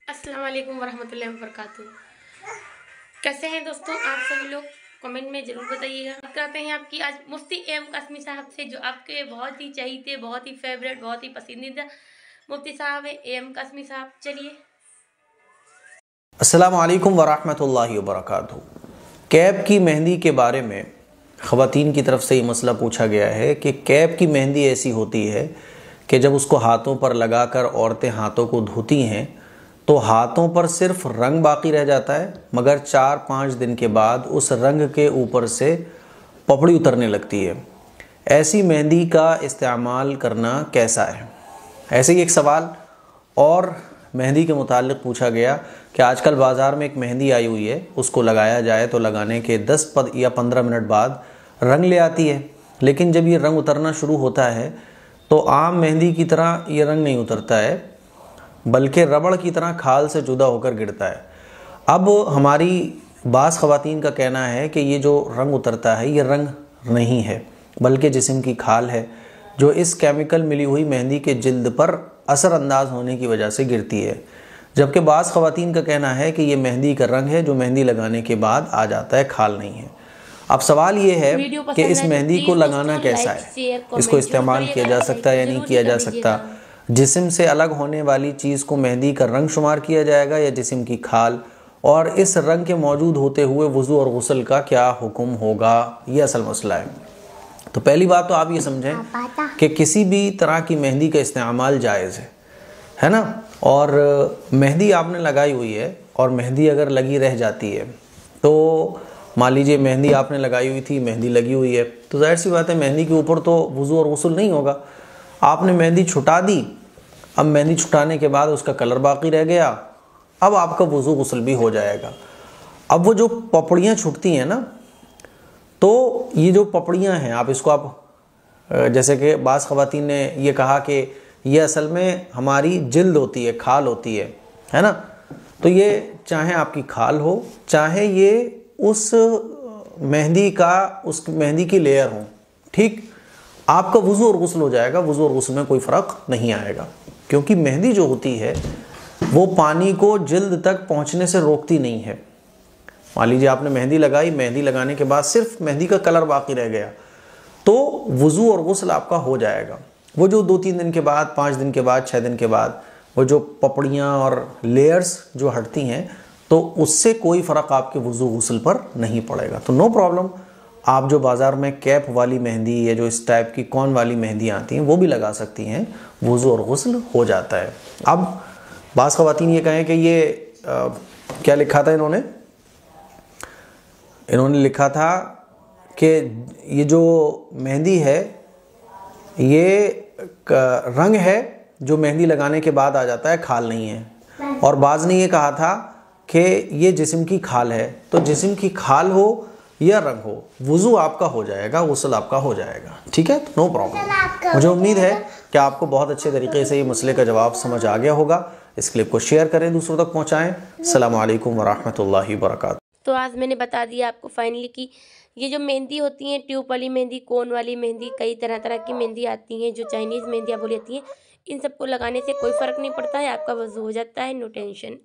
अस्सलाम वालेकुम वरहमतुल्लाहि वबरकातुहू। कैसे हैं दोस्तों आप सभी लोग, कमेंट में ज़रूर बताइएगा। बात करते हैं आपकी आज मुफ्ती एम कासमी साहब से, जो आपके बहुत ही चहीते, बहुत ही फेवरेट, बहुत ही पसंदीदा मुफ्ती साहब है एम कासमी साहब। चलिए। अस्सलामु अलैकुम वरहमतुल्लाहि वबरकातुहू। कैप की मेहंदी के बारे में ख़वातीन की तरफ से ये मसला पूछा गया है कि कैप की मेहंदी ऐसी होती है कि जब उसको हाथों पर लगाकर औरतें हाथों को धोती हैं तो हाथों पर सिर्फ रंग बाकी रह जाता है, मगर 4-5 दिन के बाद उस रंग के ऊपर से पपड़ी उतरने लगती है। ऐसी मेहंदी का इस्तेमाल करना कैसा है? ऐसे ही एक सवाल और मेहंदी के मुताल्लिक़ पूछा गया कि आजकल बाज़ार में एक मेहंदी आई हुई है, उसको लगाया जाए तो लगाने के 10 या 15 मिनट बाद रंग ले आती है, लेकिन जब ये रंग उतरना शुरू होता है तो आम मेहंदी की तरह ये रंग नहीं उतरता है, बल्कि रबड़ की तरह खाल से जुदा होकर गिरता है। अब हमारी बाज़ ख़वातीन का कहना है कि ये जो रंग उतरता है ये रंग नहीं है, बल्कि जिस्म की खाल है जो इस केमिकल मिली हुई मेहंदी के जिल्द पर असरअंदाज होने की वजह से गिरती है। जबकि बाज़ ख़वातीन का कहना है कि ये मेहंदी का रंग है जो मेहंदी लगाने के बाद आ जाता है, खाल नहीं है। अब सवाल ये है कि इस मेहंदी को लगाना कैसा है, इसको इस्तेमाल किया जा सकता है या नहीं किया जा सकता, जिस्म से अलग होने वाली चीज़ को मेहंदी का रंग शुमार किया जाएगा या जिस्म की खाल, और इस रंग के मौजूद होते हुए वज़ू और गुस्ल का क्या हुक्म होगा, ये असल मसला है। तो पहली बात तो आप ये समझें कि किसी भी तरह की मेहंदी का इस्तेमाल जायज़ है ना। और मेहंदी आपने लगाई हुई है और मेहंदी अगर लगी रह जाती है तो मान लीजिए मेहंदी आपने लगाई हुई थी, मेहंदी लगी हुई है, तो जाहिर सी बात है मेहंदी के ऊपर तो वज़ू और गुस्ल नहीं होगा। आपने मेहंदी छुटा दी, अब मेहंदी छुटाने के बाद उसका कलर बाकी रह गया, अब आपका वज़ू गुस्ल भी हो जाएगा। अब वो जो पपड़ियाँ छुटती हैं ना, तो ये जो पपड़ियाँ हैं आप इसको जैसे कि बाज़ ख़वातीन ने ये कहा कि ये असल में हमारी जिल्द होती है, खाल होती है ना। तो ये चाहे आपकी खाल हो, चाहे ये उस मेहंदी की लेयर हो, ठीक, आपका वज़ू और गुस्ल हो जाएगा। वज़ू और गुस्ल में कोई फ़र्क नहीं आएगा, क्योंकि मेहंदी जो होती है वो पानी को जिल्द तक पहुँचने से रोकती नहीं है। मान लीजिए आपने मेहंदी लगाई, मेहंदी लगाने के बाद सिर्फ मेहंदी का कलर बाकी रह गया, तो वज़ू और गुस्ल आपका हो जाएगा। वो जो 2-3 दिन के बाद, 5 दिन के बाद, 6 दिन के बाद वो जो पपड़ियाँ और लेयर्स जो हटती हैं, तो उससे कोई फ़र्क आपके वज़ू गुस्ल पर नहीं पड़ेगा। तो नो प्रॉब्लम, आप जो बाज़ार में कैप वाली मेहंदी या जो इस टाइप की कॉन वाली मेहंदी आती हैं वो भी लगा सकती हैं, वज़ू और गुस्ल हो जाता है। अब बाज़ ख़वातीन ये कहें कि ये क्या लिखा था इन्होंने लिखा था कि ये जो मेहंदी है ये रंग है जो मेहंदी लगाने के बाद आ जाता है, खाल नहीं है। और बाज़ ने ये कहा था कि ये जिस्म की खाल है, तो जिस्म की खाल हो या रंग हो, वज़ू आपका हो जाएगा, गुस्ल आपका हो जाएगा, ठीक है, तो नो प्रॉब्लम। मुझे उम्मीद है कि आपको बहुत अच्छे तरीके से ये मसले का जवाब समझ आ गया होगा। इस क्लिप को शेयर करें, दूसरों तक पहुँचाएँ। अस्सलामु अलैकुम वरहमतुल्लाहि वबरकातुहू। तो आज मैंने बता दिया आपको फाइनली कि ये जो मेहंदी होती है, ट्यूब वाली मेहंदी, कोन वाली मेहंदी, कई तरह तरह की मेहंदी आती हैं जो चाइनीज़ मेहंदियाँ बोली जाती हैं, इन सबको लगाने से कोई फ़र्क नहीं पड़ता है, आपका वज़ू हो जाता है, नो टेंशन।